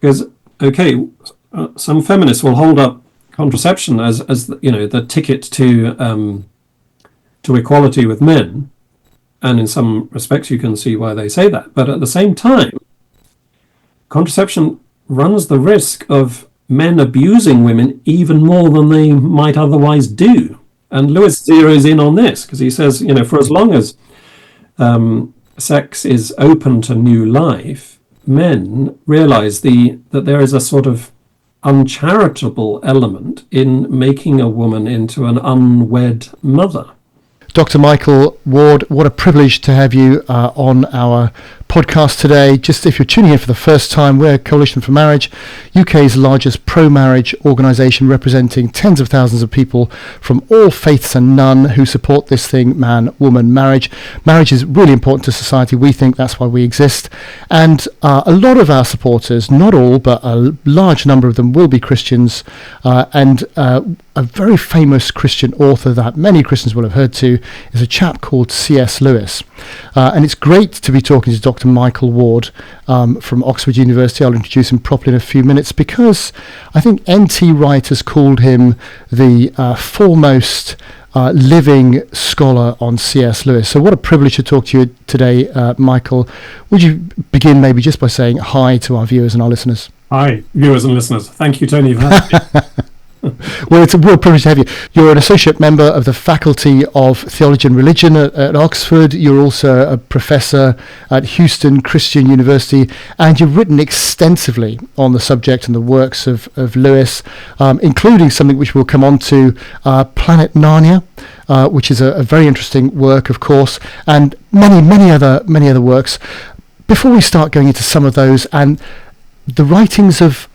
Because, okay, some feminists will hold up contraception as the ticket to equality with men, and in some respects you can see why they say that. But at the same time, contraception runs the risk of men abusing women even more than they might otherwise do. And Lewis zeroes in on this because he says, for as long as sex is open to new life, men realize that there is a sort of uncharitable element in making a woman into an unwed mother. Dr. Michael Ward, what a privilege to have you on our podcast today. Just if you're tuning in for the first time, we're Coalition for Marriage, UK's largest pro-marriage organisation, representing tens of thousands of people from all faiths and none who support this thing, man-woman marriage. Marriage is really important to society. We think that's why we exist. And a lot of our supporters, not all, but a large number of them will be Christians. And a very famous Christian author that many Christians will have heard to is a chap called C.S. Lewis. And it's great to be talking to Dr. Michael Ward from Oxford University. I'll introduce him properly in a few minutes because I think N.T. Wright has called him the foremost living scholar on C.S. Lewis. So what a privilege to talk to you today, Michael. Would you begin maybe just by saying hi to our viewers and our listeners? Hi, viewers and listeners. Thank you, Tony, for having me. Well, it's a real privilege to have you. You're an associate member of the Faculty of Theology and Religion at Oxford. You're also a professor at Houston Christian University, and you've written extensively on the subject and the works of Lewis, including something which we'll come on to, Planet Narnia, which is a very interesting work, of course, and many other works. Before we start going into some of those and the writings of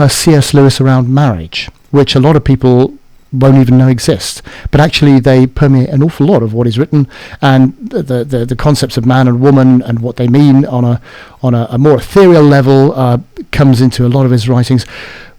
C.S. Lewis around marriage, which a lot of people won't even know exist, but actually they permeate an awful lot of what is written, and the concepts of man and woman and what they mean on a more ethereal level comes into a lot of his writings.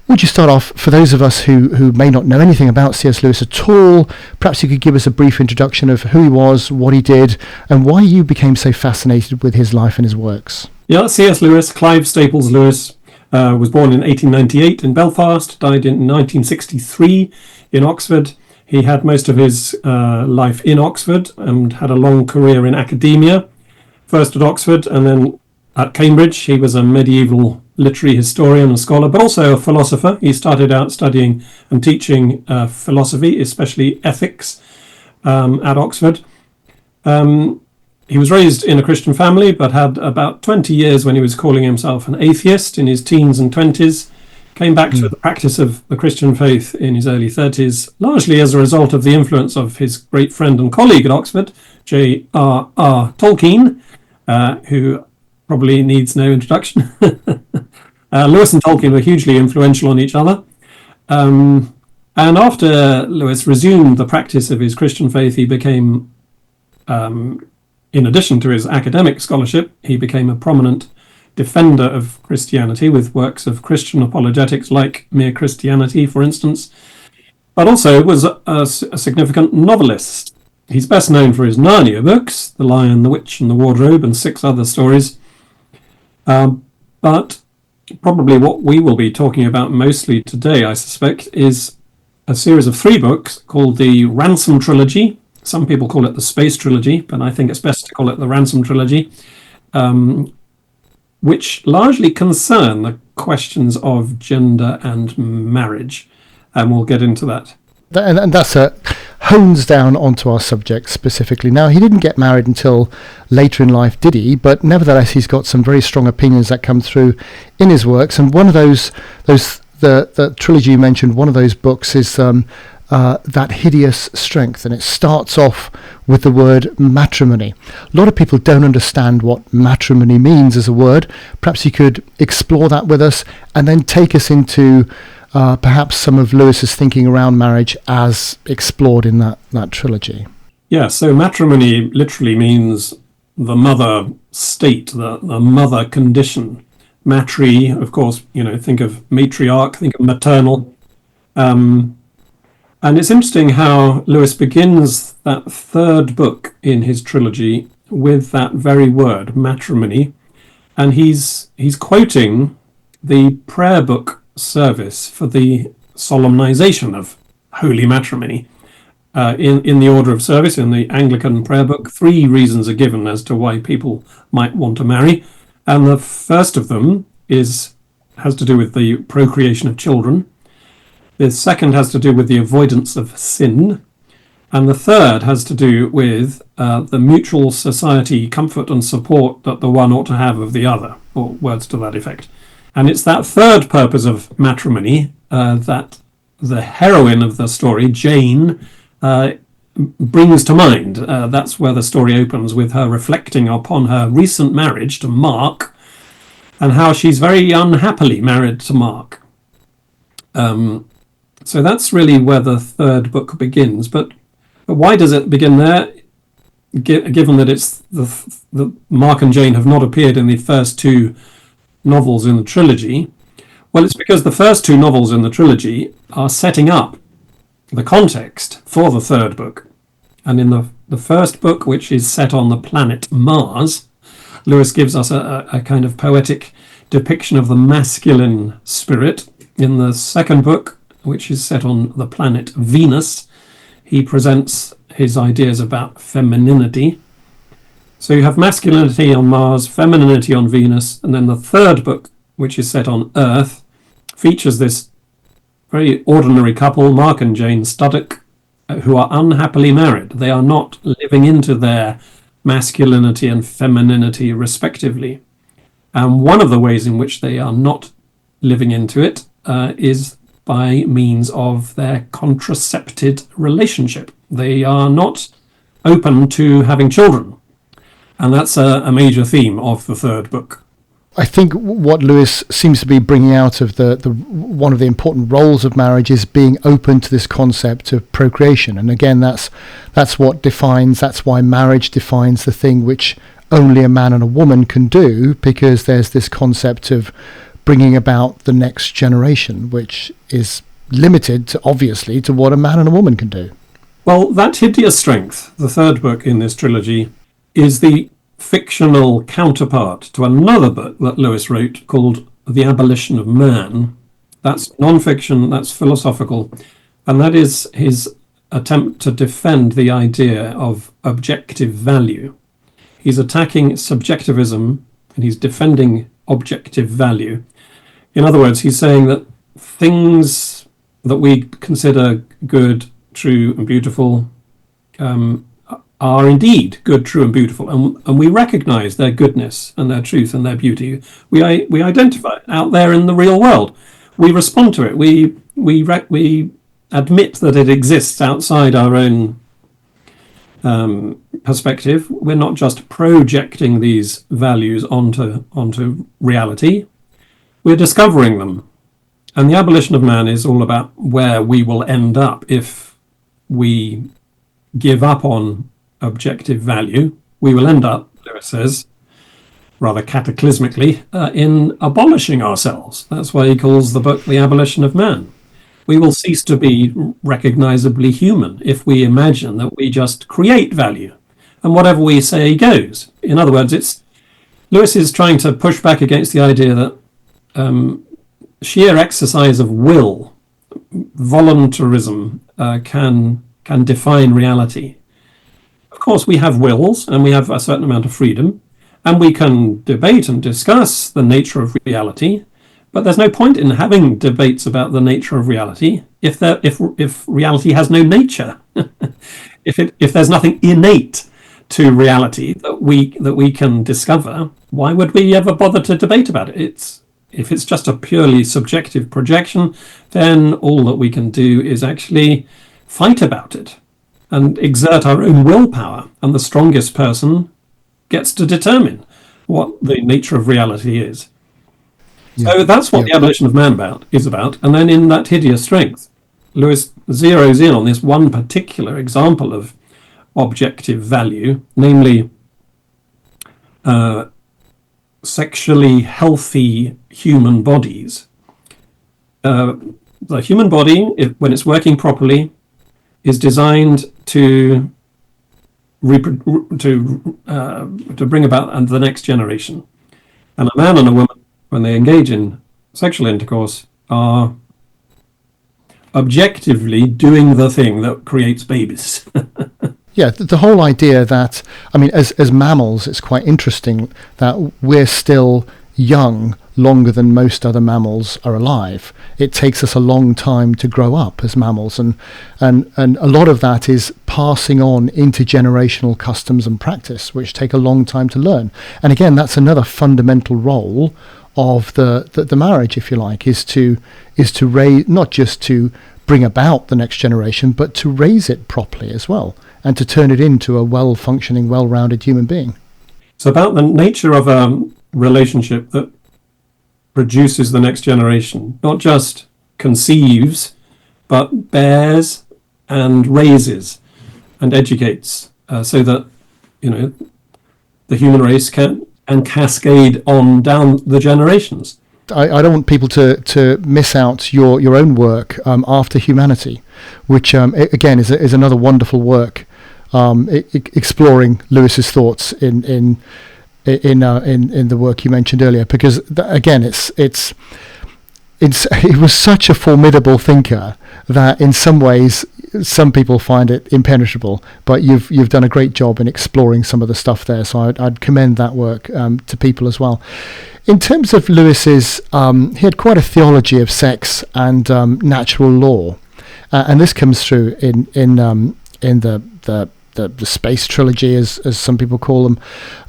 Would you start off, for those of us who may not know anything about C.S. Lewis at all, perhaps you could give us a brief introduction of who he was, what he did, and why you became so fascinated with his life and his works? Yeah, C.S. Lewis, Clive Staples Lewis, was born in 1898 in Belfast, died in 1963 in Oxford. He had most of his life in Oxford and had a long career in academia, first at Oxford and then at Cambridge. He was a medieval literary historian and scholar, but also a philosopher. He started out studying and teaching philosophy, especially ethics, at Oxford. He was raised in a Christian family, but had about 20 years when he was calling himself an atheist in his teens and 20s. Came back to the practice of the Christian faith in his early 30s, largely as a result of the influence of his great friend and colleague at Oxford, J.R.R. Tolkien, who probably needs no introduction. Lewis and Tolkien were hugely influential on each other. And after Lewis resumed the practice of his Christian faith, he became, in addition to his academic scholarship, he became a prominent defender of Christianity with works of Christian apologetics like Mere Christianity, for instance, but also was a significant novelist. He's best known for his Narnia books, The Lion, the Witch and the Wardrobe, and 6 other stories. But probably what we will be talking about mostly today, I suspect, is a series of 3 books called the Ransom Trilogy. Some people call it the Space Trilogy, but I think it's best to call it the Ransom Trilogy, which largely concern the questions of gender and marriage. And we'll get into that. And that's hones down onto our subject specifically. Now, he didn't get married until later in life, did he? But nevertheless, he's got some very strong opinions that come through in his works. And one of the trilogy you mentioned, one of those books is That Hideous Strength, and it starts off with the word matrimony. A lot of people don't understand what matrimony means as a word. Perhaps you could explore that with us and then take us into perhaps some of Lewis's thinking around marriage as explored in that trilogy. Yeah, so matrimony literally means the mother state, the mother condition. Matri, of course, think of matriarch, think of maternal. And it's interesting how Lewis begins that 3rd book in his trilogy with that very word, matrimony. And he's quoting the prayer book service for the solemnization of holy matrimony. In the order of service, in the Anglican prayer book, 3 reasons are given as to why people might want to marry. And the first of them has to do with the procreation of children. The second has to do with the avoidance of sin. And the third has to do with the mutual society, comfort and support that the one ought to have of the other, or words to that effect. And it's that third purpose of matrimony that the heroine of the story, Jane, brings to mind. That's where the story opens, with her reflecting upon her recent marriage to Mark and how she's very unhappily married to Mark. So that's really where the third book begins. But why does it begin there, given that it's the Mark and Jane have not appeared in the first 2 novels in the trilogy? Well, it's because the first 2 novels in the trilogy are setting up the context for the third book. And in the first book, which is set on the planet Mars, Lewis gives us a kind of poetic depiction of the masculine spirit. In the second book, which is set on the planet Venus, he presents his ideas about femininity. So you have masculinity on Mars, femininity on Venus, and then the third book, which is set on Earth, features this very ordinary couple, Mark and Jane Studdock, who are unhappily married. They are not living into their masculinity and femininity respectively. And one of the ways in which they are not living into it is by means of their contracepted relationship. They are not open to having children. And that's a major theme of the third book. I think what Lewis seems to be bringing out of the one of the important roles of marriage is being open to this concept of procreation. And again, that's why marriage defines the thing which only a man and a woman can do, because there's this concept of bringing about the next generation, which is limited, obviously, to what a man and a woman can do. Well, that hideous strength, the third book in this trilogy, is the fictional counterpart to another book that Lewis wrote called The Abolition of Man. That's non-fiction, that's philosophical, and that is his attempt to defend the idea of objective value. He's attacking subjectivism and he's defending objective value. In other words, he's saying that things that we consider good, true, and beautiful are indeed good, true, and beautiful, and we recognize their goodness and their truth and their beauty. We identify it out there in the real world. We respond to it. We admit that it exists outside our own perspective. We're not just projecting these values onto reality. We're discovering them. And the abolition of man is all about where we will end up if we give up on objective value. We will end up, Lewis says, rather cataclysmically, in abolishing ourselves. That's why he calls the book The Abolition of Man. We will cease to be recognizably human if we imagine that we just create value and whatever we say goes. In other words, Lewis is trying to push back against the idea that sheer exercise of will, voluntarism, can define reality. Of course, we have wills and we have a certain amount of freedom, and we can debate and discuss the nature of reality, but there's no point in having debates about the nature of reality if reality has no nature. if there's nothing innate to reality that we can discover, why would we ever bother to debate about it? If it's just a purely subjective projection, then all that we can do is actually fight about it and exert our own willpower, and the strongest person gets to determine what the nature of reality is. Yeah. So that's what the abolition of man is about. And then in that hideous strength, Lewis zeroes in on this one particular example of objective value, namely sexually healthy human bodies. The human body, when it's working properly, is designed to bring about the next generation. And a man and a woman, when they engage in sexual intercourse are objectively doing the thing that creates babies. Yeah, the whole idea that, I mean, as mammals, it's quite interesting that we're still young longer than most other mammals are alive. It takes us a long time to grow up as mammals, and a lot of that is passing on intergenerational customs and practice, which take a long time to learn. And again, that's another fundamental role of the marriage, if you like, is to raise, not just to bring about the next generation, but to raise it properly as well, and to turn it into a well-functioning, well-rounded human being. It's about the nature of a relationship that produces the next generation, not just conceives, but bears and raises and educates, so that, you know, the human race can cascade on down the generations. I don't want people to miss out your own work, After Humanity, which again is another wonderful work, exploring Lewis's thoughts in the work you mentioned earlier, because again it was such a formidable thinker that in some ways some people find it impenetrable, but you've done a great job in exploring some of the stuff there, so I'd commend that work to people as well. In terms of Lewis's, he had quite a theology of sex and natural law, and this comes through in the space trilogy, as some people call them,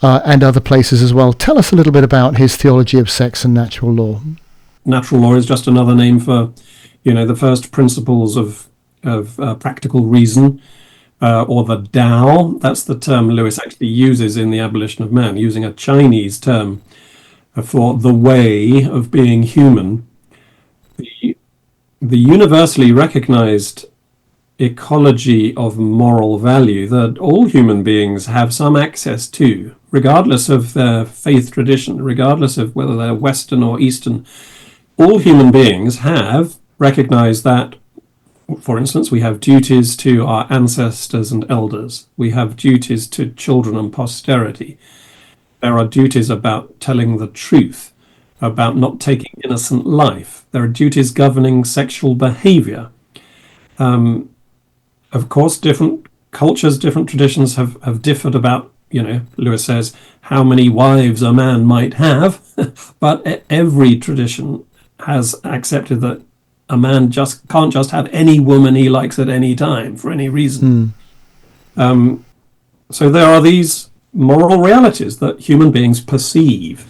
and other places as well. Tell us a little bit about his theology of sex and natural law. Natural law is just another name for, you know, the first principles of practical reason, or the Tao. That's the term Lewis actually uses in The Abolition of Man, using a Chinese term for the way of being human. The universally recognized ecology of moral value that all human beings have some access to, regardless of their faith tradition, regardless of whether they're Western or Eastern. All human beings have recognized that, for instance, we have duties to our ancestors and elders. We have duties to children and posterity. There are duties about telling the truth, about not taking innocent life. There are duties governing sexual behavior. Of course, different cultures, different traditions have differed about, you know, Lewis says, how many wives a man might have, but every tradition has accepted that a man can't just have any woman he likes at any time for any reason. So there are these moral realities that human beings perceive,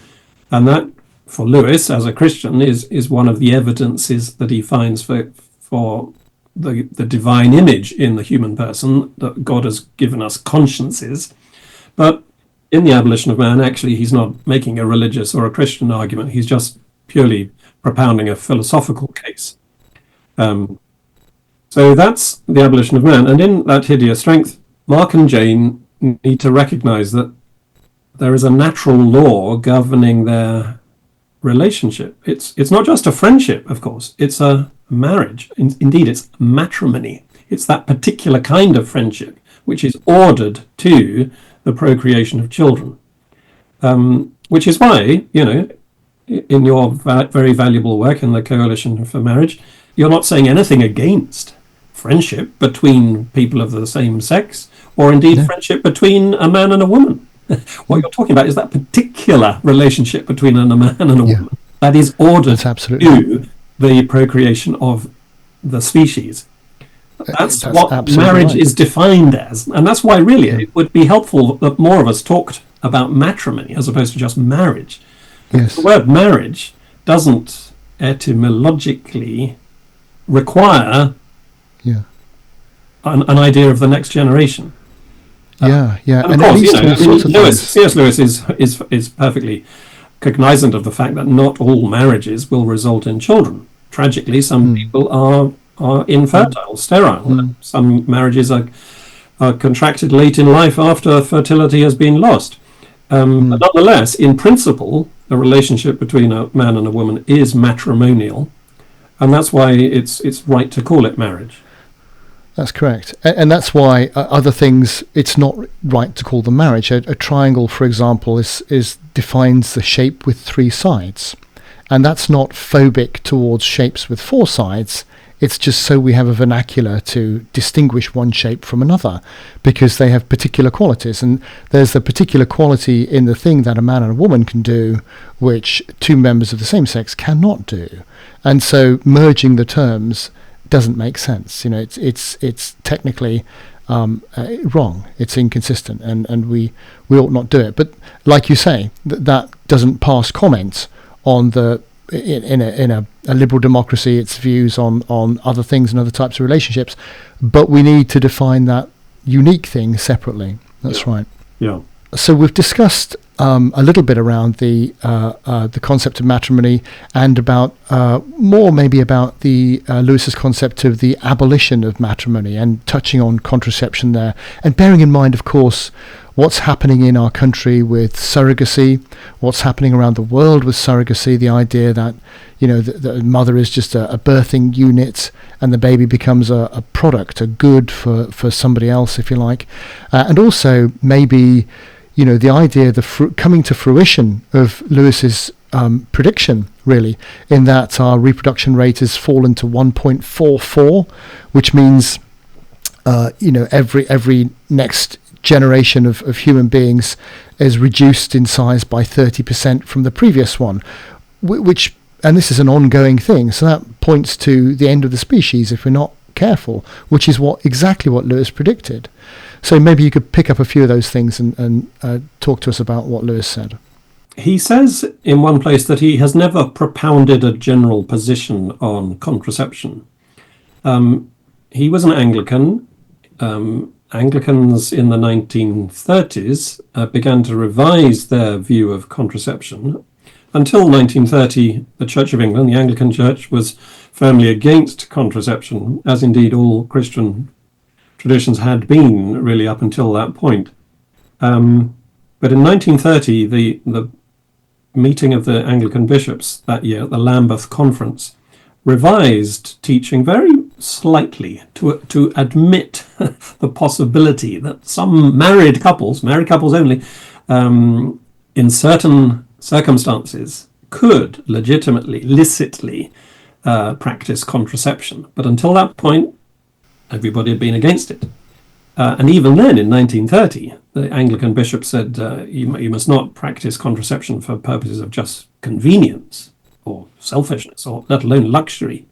and that, for Lewis as a Christian, is one of the evidences that he finds for the divine image in the human person, that God has given us consciences. But in The Abolition of Man, actually, he's not making a religious or a Christian argument. He's just purely propounding a philosophical case. So that's The Abolition of Man. And in that hideous strength, Mark and Jane need to recognize that there is a natural law governing their relationship. It's not just a friendship, of course. It's a marriage. Indeed, it's matrimony. It's that particular kind of friendship which is ordered to the procreation of children. Which is why, you know, in your very valuable work in the Coalition for Marriage, you're not saying anything against friendship between people of the same sex, or indeed friendship between a man and a woman. What you're talking about is that particular relationship between a man and a woman that is ordered to the procreation of the species. That's what marriage is defined as. And that's why really it would be helpful that more of us talked about matrimony as opposed to just marriage. The word marriage doesn't etymologically require an idea of the next generation. And of course, you know, C.S. Lewis is perfectly cognizant of the fact that not all marriages will result in children. Tragically, some people are infertile, sterile. Some marriages are contracted late in life after fertility has been lost. But nonetheless, in principle, the relationship between a man and a woman is matrimonial, and that's why it's right to call it marriage. That's correct. And that's why other things, it's not right to call them marriage. A triangle, for example, is defines the shape with three sides. And that's not phobic towards shapes with four sides. It's just so we have a vernacular to distinguish one shape from another, because they have particular qualities. And there's the particular quality in the thing that a man and a woman can do, which two members of the same sex cannot do. And so merging the terms doesn't make sense. It's technically wrong. It's inconsistent, and we ought not do it. But like you say, that doesn't pass comment on the in a liberal democracy, its views on other things and other types of relationships. But we need to define that unique thing separately. That's right. Yeah. So we've discussed a little bit around the concept of matrimony, and about more maybe about the Lewis's concept of the abolition of matrimony, and touching on contraception there, and bearing in mind, of course, what's happening in our country with surrogacy, what's happening around the world with surrogacy, the idea that the mother is just a birthing unit, and the baby becomes a product, a good for somebody else, if you like, and also maybe the idea, coming to fruition of Lewis's prediction, really, in that our reproduction rate has fallen to 1.44, which means every next generation of human beings is reduced in size by 30% from the previous one, which, and this is an ongoing thing, so that points to the end of the species if we're not careful, which is exactly what Lewis predicted. So maybe you could pick up a few of those things and talk to us about what Lewis said. He says in one place that he has never propounded a general position on contraception. He was an Anglican. Anglicans in the 1930s began to revise their view of contraception. Until 1930, the Church of England, the Anglican Church, was firmly against contraception, as indeed all Christian traditions had been really up until that point. But in 1930, the meeting of the Anglican bishops that year at the Lambeth Conference revised teaching very slightly to admit the possibility that some married couples only, in certain circumstances, could legitimately, licitly practice contraception. But until that point, everybody had been against it. And even then, in 1930, the Anglican bishop said, you must not practice contraception for purposes of just convenience or selfishness, or let alone luxury.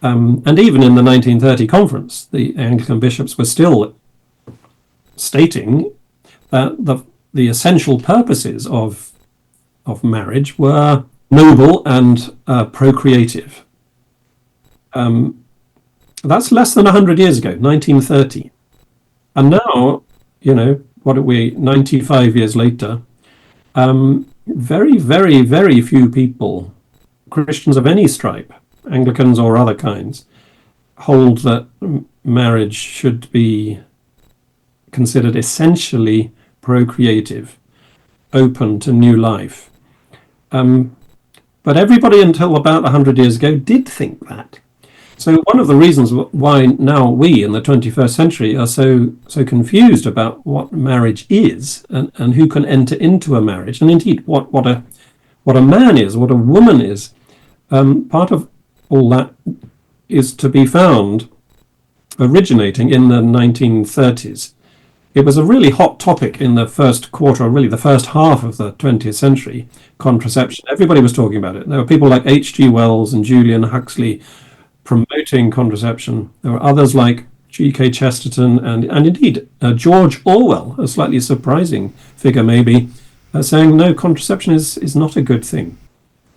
And even in the 1930 conference, the Anglican bishops were still stating that the essential purposes of marriage were noble and procreative. That's less than 100 years ago, 1930. And now, what are we, 95 years later, very, very, very few people, Christians of any stripe, Anglicans or other kinds, hold that marriage should be considered essentially procreative, open to new life. But everybody until about 100 years ago did think that. So one of the reasons why now we in the 21st century are so confused about what marriage is, and who can enter into a marriage, and indeed what a man is, what a woman is, part of all that is to be found originating in the 1930s. It was a really hot topic in the first quarter, or really the first half of the 20th century, contraception. Everybody was talking about it. There were people like H.G. Wells and Julian Huxley promoting contraception. There were others like G.K. Chesterton and indeed George Orwell, a slightly surprising figure maybe, saying no, contraception is not a good thing.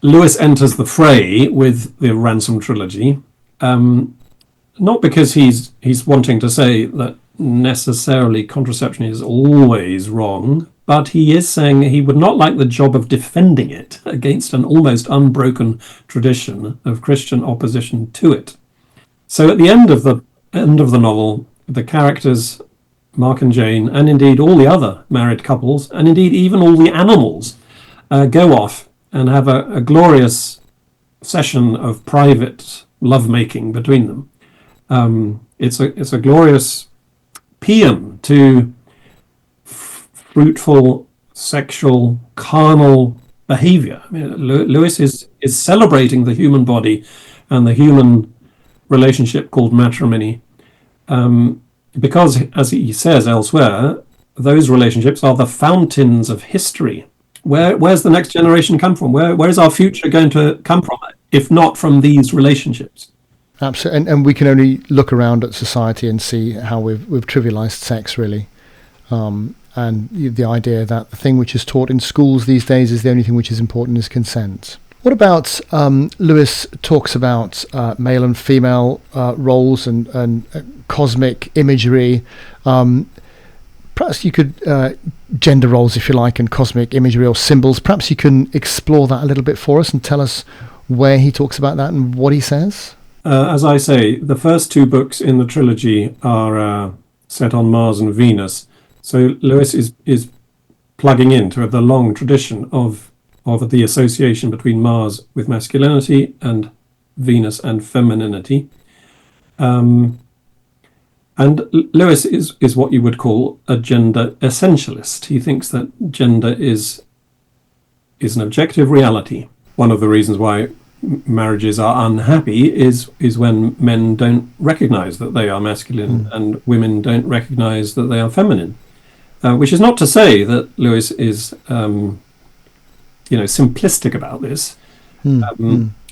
Lewis enters the fray with the Ransom trilogy, not because he's wanting to say that necessarily contraception is always wrong, but he is saying he would not like the job of defending it against an almost unbroken tradition of Christian opposition to it. So at the end of the novel, the characters, Mark and Jane, and indeed all the other married couples, and indeed even all the animals, go off and have a glorious session of private lovemaking between them. It's a glorious paean to fruitful, sexual, carnal behavior. I mean, Lewis is celebrating the human body and the human relationship called matrimony, because, as he says elsewhere, those relationships are the fountains of history. Where's the next generation come from? Where is our future going to come from, if not from these relationships? Absolutely, and we can only look around at society and see how we've trivialized sex, really. And the idea that the thing which is taught in schools these days is the only thing which is important is consent. What about Lewis talks about male and female roles and cosmic imagery? Perhaps you could, gender roles, if you like, and cosmic imagery or symbols. Perhaps you can explore that a little bit for us and tell us where he talks about that and what he says. As I say, the first two books in the trilogy are set on Mars and Venus. So Lewis is plugging into the long tradition of the association between Mars with masculinity and Venus and femininity. And Lewis is what you would call a gender essentialist. He thinks that gender is an objective reality. One of the reasons why marriages are unhappy is when men don't recognize that they are masculine and women don't recognize that they are feminine. Which is not to say that Lewis is, simplistic about this.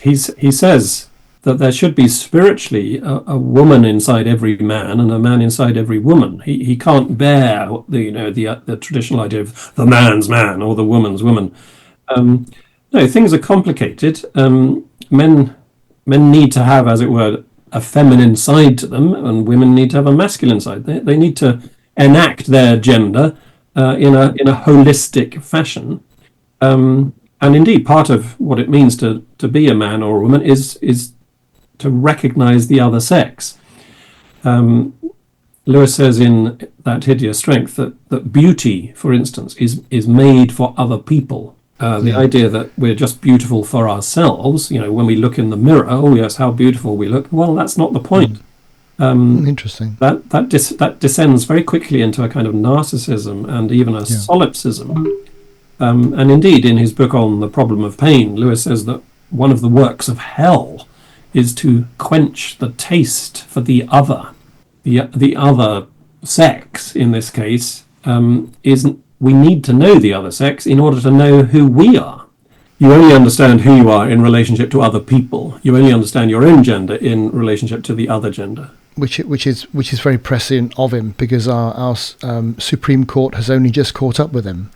He says that there should be spiritually a woman inside every man and a man inside every woman. He can't bear the traditional idea of the man's man or the woman's woman. No, things are complicated. Men need to have, as it were, a feminine side to them, and women need to have a masculine side. They need to enact their gender in a holistic fashion. And indeed, part of what it means to be a man or a woman is to recognize the other sex. Lewis says in That Hideous Strength that beauty, for instance, is made for other people. The idea that we're just beautiful for ourselves, when we look in the mirror, oh yes, how beautiful we look. Well, that's not the point. Interesting. That descends very quickly into a kind of narcissism and even a solipsism. And indeed, in his book on the problem of pain, Lewis says that one of the works of hell is to quench the taste for the other. The other sex, in this case, we need to know the other sex in order to know who we are. You only understand who you are in relationship to other people. You only understand your own gender in relationship to the other gender. Which is very prescient of him, because our Supreme Court has only just caught up with him.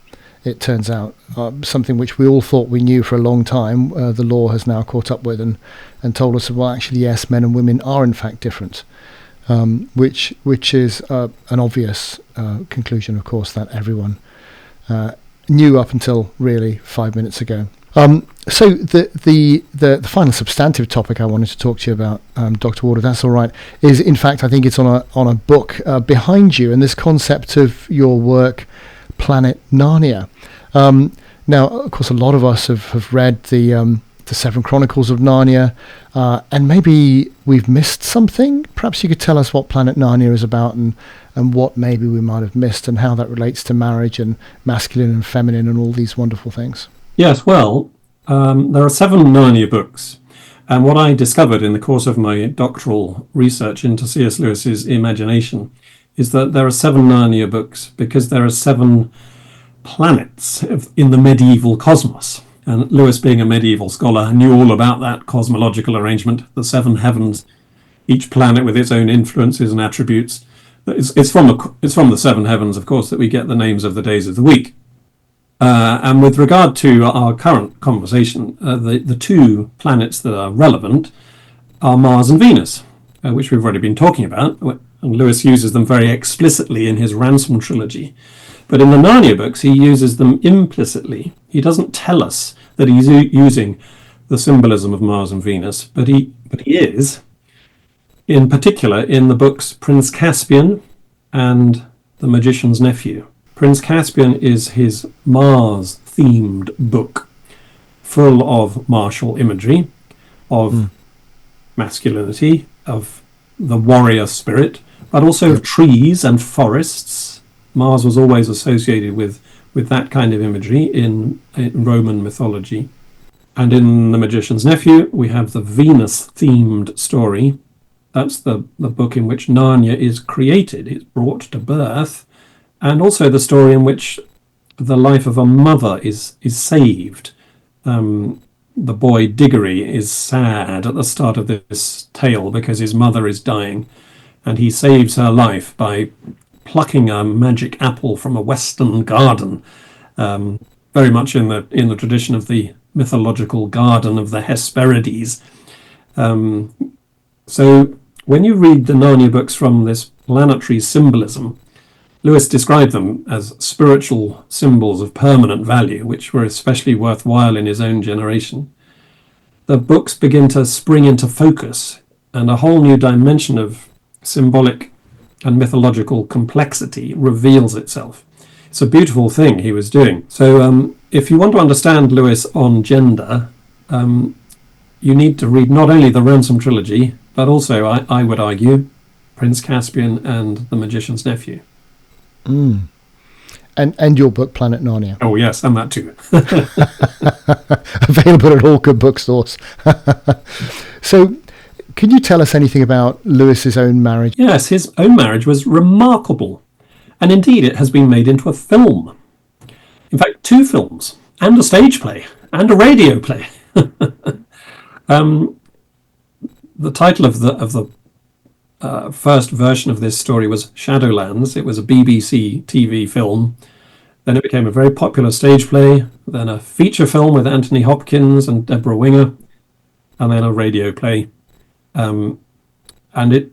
It turns out something which we all thought we knew for a long time. The law has now caught up with and told us, well, actually, yes, men and women are in fact different. Which is an obvious conclusion, of course, that everyone knew up until really 5 minutes ago. So the final substantive topic I wanted to talk to you about, Dr. Ward, if that's all right, is, in fact, I think it's on a book behind you, and this concept of your work, Planet Narnia. Now, of course, a lot of us have read the Seven Chronicles of Narnia, and maybe we've missed something. Perhaps you could tell us what Planet Narnia is about and what maybe we might have missed, and how that relates to marriage and masculine and feminine and all these wonderful things. Yes, well, there are 7 Narnia books, and what I discovered in the course of my doctoral research into C.S. Lewis's imagination is that there are 7 Narnia books because there are 7 planets in the medieval cosmos. And Lewis, being a medieval scholar, knew all about that cosmological arrangement, the 7 heavens, each planet with its own influences and attributes. It's from the 7 heavens, of course, that we get the names of the days of the week. And with regard to our current conversation, the 2 planets that are relevant are Mars and Venus, which we've already been talking about, and Lewis uses them very explicitly in his Ransom trilogy. But in the Narnia books, he uses them implicitly. He doesn't tell us that he's using the symbolism of Mars and Venus, but he is, in particular, in the books Prince Caspian and The Magician's Nephew. Prince Caspian is his Mars-themed book, full of martial imagery, of masculinity, of the warrior spirit, but also of trees and forests. Mars was always associated with with that kind of imagery in Roman mythology. And in The Magician's Nephew, we have the Venus-themed story. That's the book in which Narnia is created, it's brought to birth, and also the story in which the life of a mother is saved. The boy Diggory is sad at the start of this tale because his mother is dying, and he saves her life by plucking a magic apple from a western garden, very much in the tradition of the mythological garden of the Hesperides. So when you read the Narnia books from this planetary symbolism, Lewis described them as spiritual symbols of permanent value, which were especially worthwhile in his own generation. The books begin to spring into focus, and a whole new dimension of symbolic and mythological complexity reveals itself. It's a beautiful thing he was doing. So if you want to understand Lewis on gender, you need to read not only the Ransom trilogy, but also, I would argue, Prince Caspian and The Magician's Nephew. And your book, Planet Narnia. Oh, yes, and that too. Available at all good bookstores. So, can you tell us anything about Lewis's own marriage? Yes, his own marriage was remarkable. And indeed, it has been made into a film. In fact, 2 films, and a stage play, and a radio play. The title of the first version of this story was Shadowlands. It was a BBC TV film. Then it became a very popular stage play, then a feature film with Anthony Hopkins and Deborah Winger, and then a radio play. And it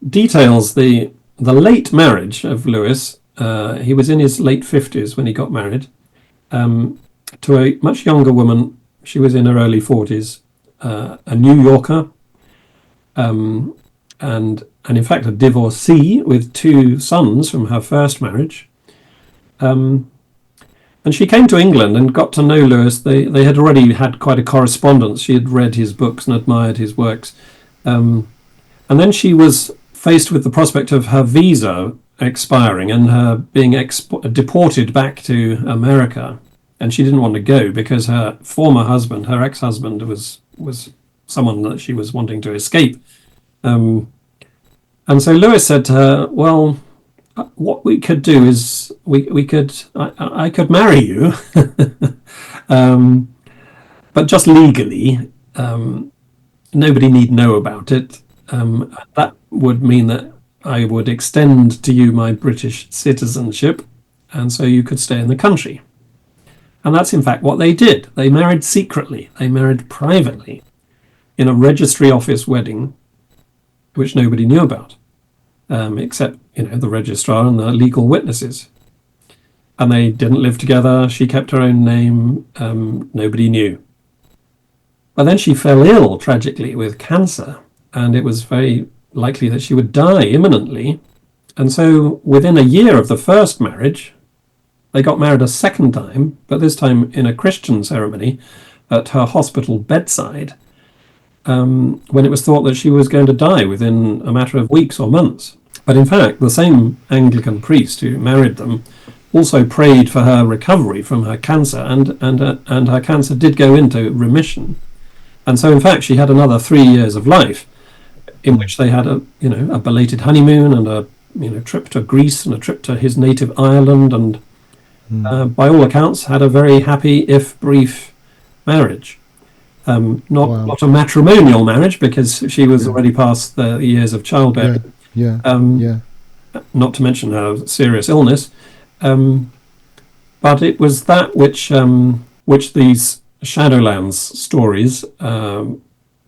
details the late marriage of Lewis. He was in his late 50s when he got married, to a much younger woman. She was in her early 40s, a New Yorker, and in fact a divorcee with 2 sons from her first marriage. And she came to England and got to know Lewis. They had already had quite a correspondence. She had read his books and admired his works. And then she was faced with the prospect of her visa expiring and her being deported back to America. And she didn't want to go because her former husband, her ex-husband, was someone that she was wanting to escape. And so Lewis said to her, well, what we could do is I could marry you, but just legally. Nobody need know about it. That would mean that I would extend to you my British citizenship, and so you could stay in the country. And that's in fact what they did. They married secretly. They married privately in a registry office wedding, which nobody knew about, except the registrar and the legal witnesses. And they didn't live together. She kept her own name. Nobody knew. But then she fell ill, tragically, with cancer, and it was very likely that she would die imminently. And so within a year of the first marriage, they got married a second time, but this time in a Christian ceremony at her hospital bedside, when it was thought that she was going to die within a matter of weeks or months. But in fact, the same Anglican priest who married them also prayed for her recovery from her cancer, and her cancer did go into remission. And so, in fact, she had another 3 years of life, in which they had a belated honeymoon and a trip to Greece and a trip to his native Ireland, and by all accounts had a very happy, if brief, marriage. Not a matrimonial marriage, because she was already past the years of childbearing. Not to mention her serious illness. But it was that which these Shadowlands stories,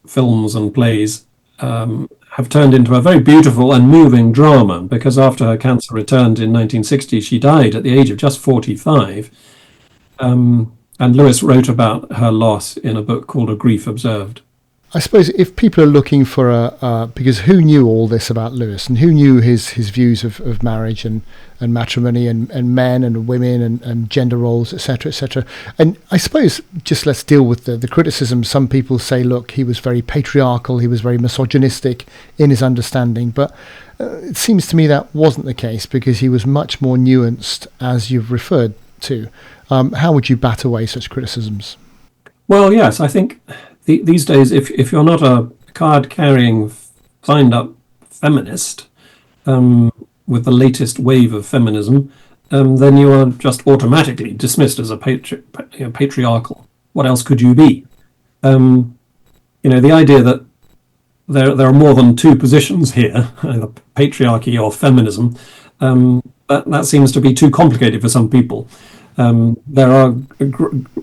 films and plays, have turned into a very beautiful and moving drama, because after her cancer returned in 1960, she died at the age of just 45. And Lewis wrote about her loss in a book called A Grief Observed. I suppose if people are looking for because who knew all this about Lewis, and who knew his views of marriage and matrimony and men and women and gender roles, etc., etc. And I suppose just let's deal with the criticism. Some people say, look, he was very patriarchal, he was very misogynistic in his understanding, but it seems to me that wasn't the case, because he was much more nuanced, as you've referred to. How would you bat away such criticisms? Well, yes, I think these days, if you're not a card-carrying, signed-up feminist with the latest wave of feminism, then you are just automatically dismissed as a patriarchal. What else could you be? The idea that there are more than two positions here, either patriarchy or feminism, that seems to be too complicated for some people. There are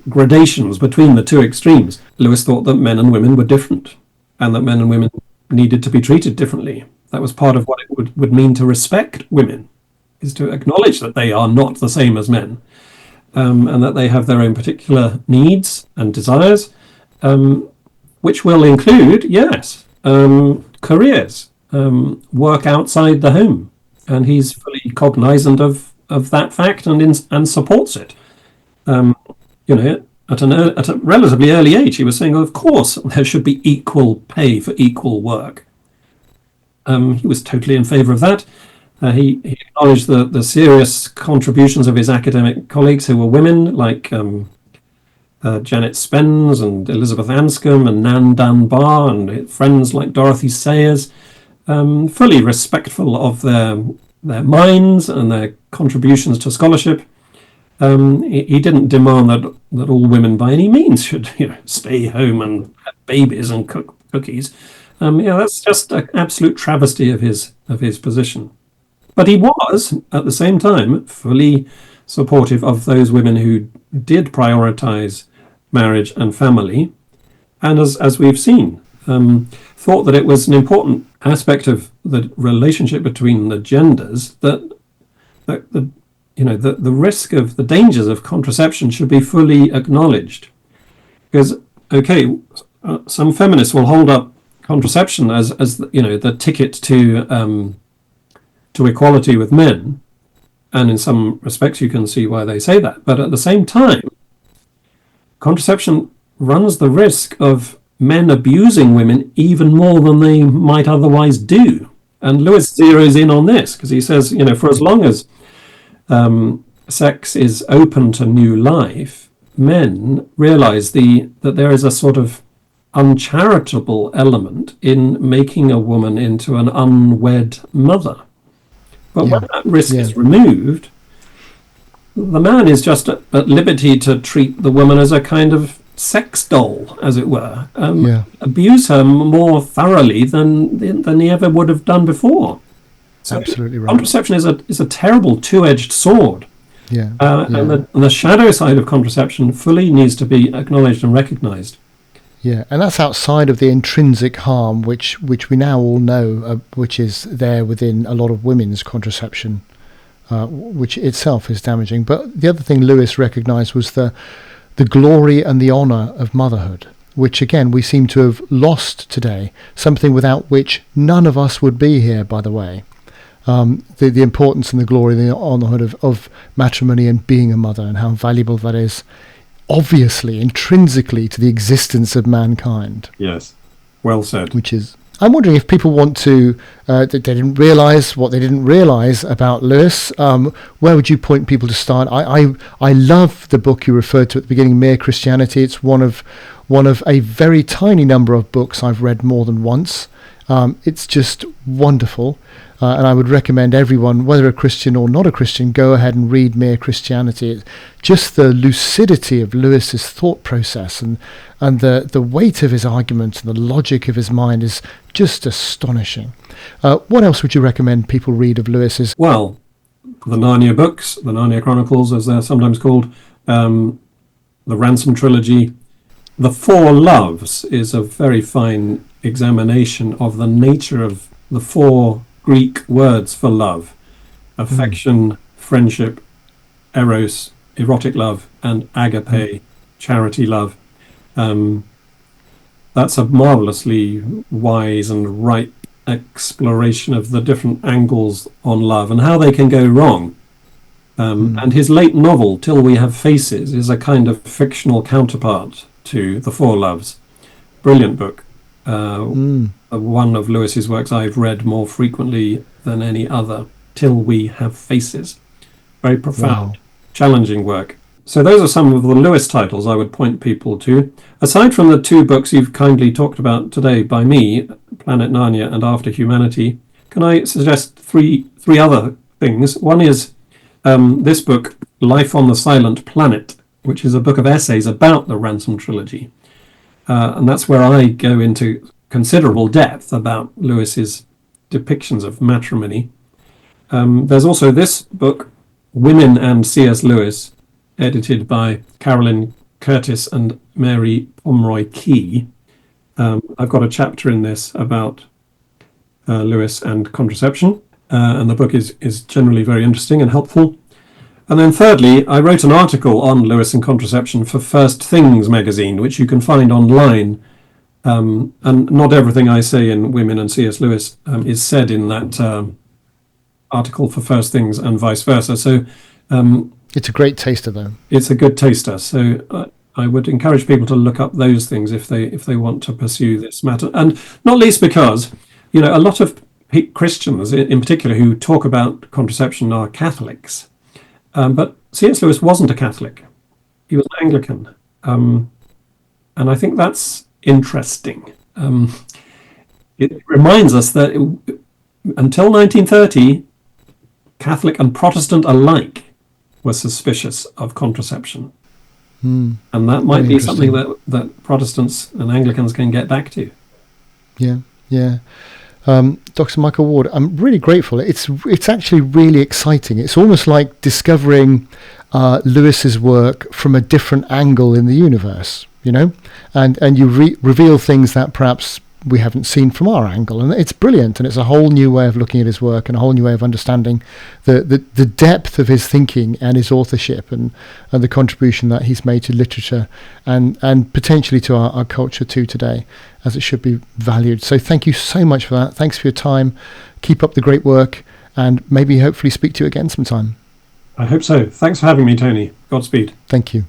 gradations between the two extremes. Lewis thought that men and women were different, and that men and women needed to be treated differently. That was part of what it would mean to respect women, is to acknowledge that they are not the same as men, and that they have their own particular needs and desires, which will include, yes, careers, work outside the home. And he's fully cognizant of that fact and supports it. At a relatively early age, he was saying, of course, there should be equal pay for equal work. He was totally in favour of that. He acknowledged the serious contributions of his academic colleagues who were women, like Janet Spence and Elizabeth Anscombe and Nan Dunbar, and friends like Dorothy Sayers, fully respectful of their minds and their contributions to scholarship. He didn't demand that all women by any means should stay home and have babies and cook cookies. That's just an absolute travesty of his position. But he was, at the same time, fully supportive of those women who did prioritize marriage and family, and as we've seen, thought that it was an important aspect of the relationship between the genders that the risk of the dangers of contraception should be fully acknowledged. Because some feminists will hold up contraception as the ticket to equality with men, and in some respects you can see why they say that. But at the same time, contraception runs the risk of men abusing women even more than they might otherwise do. And Lewis zeroes in on this because he says, for as long as sex is open to new life, men realize that there is a sort of uncharitable element in making a woman into an unwed mother. But when that risk is removed, the man is just at liberty to treat the woman as a kind of sex doll, as it were, abuse her more thoroughly than he ever would have done before. So absolutely right. Contraception is a terrible two-edged sword. And the shadow side of contraception fully needs to be acknowledged and recognized. Yeah, and that's outside of the intrinsic harm, which we now all know, which is there within a lot of women's contraception, which itself is damaging. But the other thing Lewis recognised was the glory and the honour of motherhood, which again we seem to have lost today, something without which none of us would be here, by the way. The importance and the glory and the honourhood of matrimony and being a mother, and how valuable that is, obviously, intrinsically to the existence of mankind. Yes, well said. Which is, I'm wondering if people want to, that they didn't realise what they didn't realise about Lewis, where would you point people to start? I love the book you referred to at the beginning, Mere Christianity. It's one of a very tiny number of books I've read more than once. It's just wonderful. And I would recommend everyone, whether a Christian or not a Christian, go ahead and read Mere Christianity. Just the lucidity of Lewis's thought process and the weight of his argument and the logic of his mind is just astonishing. What else would you recommend people read of Lewis's? Well, the Narnia books, the Narnia Chronicles, as they're sometimes called, the Ransom Trilogy. The Four Loves is a very fine examination of the nature of the four Greek words for love: affection, friendship, eros, erotic love, and agape, charity love. That's a marvelously wise and right exploration of the different angles on love and how they can go wrong. And his late novel, Till We Have Faces, is a kind of fictional counterpart to The Four Loves. Brilliant book. One of Lewis's works I've read more frequently than any other, Till We Have Faces. Very profound. Wow. challenging work. So those are some of the Lewis titles I would point people to. Aside from the two books you've kindly talked about today by me, Planet Narnia and After Humanity, can I suggest three other things? One is this book, Life on the Silent Planet, which is a book of essays about the Ransom trilogy. And that's where I go into considerable depth about Lewis's depictions of matrimony. There's also this book, Women and C.S. Lewis, edited by Carolyn Curtis and Mary Pomeroy Key. I've got a chapter in this about Lewis and contraception, and the book is generally very interesting and helpful. And then thirdly, I wrote an article on Lewis and contraception for First Things magazine, which you can find online. And not everything I say in Women and C.S. Lewis is said in that article for First Things and vice versa. So it's a great taster, though. It's a good taster. So I would encourage people to look up those things if they want to pursue this matter. And not least because, a lot of Christians in particular who talk about contraception are Catholics. But C.S. Lewis wasn't a Catholic. He was an Anglican. And I think that's interesting. It reminds us that until 1930, Catholic and Protestant alike were suspicious of contraception. And that might be something that Protestants and Anglicans can get back to. Yeah. Dr. Michael Ward, I'm really grateful. It's actually really exciting. It's almost like discovering Lewis's work from a different angle in the universe, and you reveal things that perhaps we haven't seen from our angle, and it's brilliant. And it's a whole new way of looking at his work and a whole new way of understanding the depth of his thinking and his authorship and the contribution that he's made to literature and potentially to our culture too today, as it should be valued. So thank you so much for that. Thanks for your time. Keep up the great work, and maybe hopefully speak to you again sometime. I hope so. Thanks for having me, Tony. Godspeed. Thank you.